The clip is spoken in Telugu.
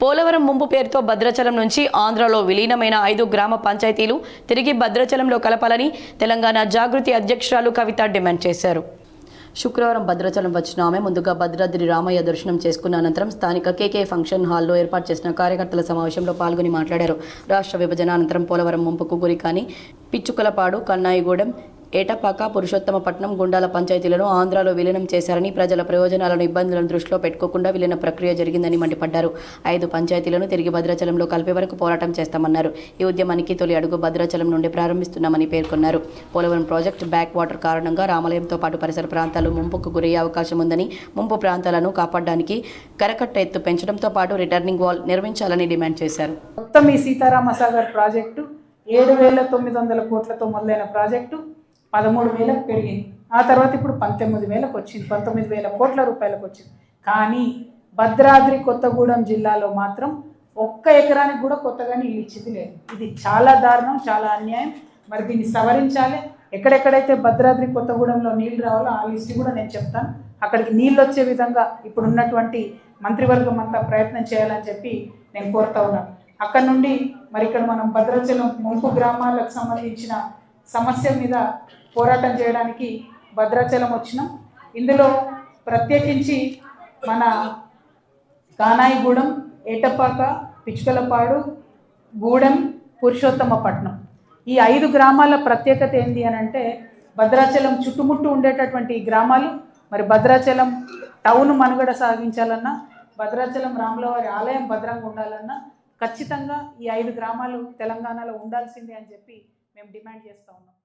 పోలవరం ముంపు పేరుతో భద్రాచలం నుంచి ఆంధ్రలో విలీనమైన 5 గ్రామ పంచాయతీలు తిరిగి భద్రాచలంలో కలపాలని తెలంగాణ జాగృతి అధ్యక్షురాలు కవిత డిమాండ్ చేశారు. శుక్రవారం భద్రాచలం వచ్చిన ఆమె ముందుగా భద్రాద్రి రామయ్య దర్శనం చేసుకున్న అనంతరం స్థానిక కేకే ఫంక్షన్ హాల్లో ఏర్పాటు చేసిన కార్యకర్తల సమావేశంలో పాల్గొని మాట్లాడారు. రాష్ట్ర విభజన అనంతరం పోలవరం ముంపుకు గురికాని పిచ్చుకలపాడు, కన్నాయిగూడెం, ఏటపాక, పురుషోత్తమపట్నం, గుండాల పంచాయతీలను ఆంధ్రాలో విలీనం చేశారని, ప్రజల ప్రయోజనాలను ఇబ్బందులను దృష్టిలో పెట్టుకోకుండా విలీన ప్రక్రియ జరిగిందని మండిపడ్డారు. 5 పంచాయతీలను తిరిగి భద్రాచలంలో కలిపే వరకు పోరాటం చేస్తామన్నారు. ఈ ఉద్యమానికి తొలి అడుగు భద్రాచలం నుండి ప్రారంభిస్తున్నామని పేర్కొన్నారు. పోలవరం ప్రాజెక్టు బ్యాక్ వాటర్ కారణంగా రామాలయంతో పాటు పరిసర ప్రాంతాలు ముంపుకు గురయ్యే అవకాశం ఉందని, ముంపు ప్రాంతాలను కాపాడడానికి కరకట్ట ఎత్తు పెంచడంతో పాటు రిటర్నింగ్ వాల్ నిర్మించాలని డిమాండ్ చేశారు. మొత్తం ఈ సీతారామ సాగర్ ప్రాజెక్టు 7,900 కోట్లతో మొదలైన ప్రాజెక్టు 13,000కు పెరిగింది. ఆ తర్వాత ఇప్పుడు 19,000కు వచ్చింది, 19,000 కోట్ల రూపాయలకు వచ్చింది. కానీ భద్రాద్రి కొత్తగూడెం జిల్లాలో మాత్రం 1 ఎకరానికి కూడా కొత్తగా నీళ్ళు ఇచ్చింది లేదు. ఇది చాలా దారుణం, చాలా అన్యాయం. మరి దీన్ని సవరించాలి. ఎక్కడెక్కడైతే భద్రాద్రి కొత్తగూడెంలో నీళ్ళు రావాలో ఆ లిస్ట్ కూడా నేను చెప్తాను. అక్కడికి నీళ్ళు వచ్చే విధంగా ఇప్పుడు ఉన్నటువంటి మంత్రివర్గం అంతా ప్రయత్నం చేయాలని చెప్పి నేను కోరుతా ఉన్నాను. అక్కడ నుండి మరి ఇక్కడ మనం భద్రాచలం ముంపు గ్రామాలకు సంబంధించిన సమస్య మీద పోరాటం చేయడానికి భద్రాచలం వచ్చినాం. ఇందులో ప్రత్యేకించి మన కానాయిగూడెం, ఏటపాక, పిచ్చుకలపాడు, గూడెం, పురుషోత్తమపట్నం ఈ 5 గ్రామాల ప్రత్యేకత ఏంటి అని అంటే, భద్రాచలం చుట్టుముట్టు ఉండేటటువంటి ఈ గ్రామాలు మరి భద్రాచలం టౌన్ మనుగడ సాగించాలన్నా, భద్రాచలం రాములవారి ఆలయం భద్రంగా ఉండాలన్నా ఖచ్చితంగా ఈ 5 గ్రామాలు తెలంగాణలో ఉండాల్సిందే అని చెప్పి మేము డిమాండ్ చేస్తూ ఉన్నాం.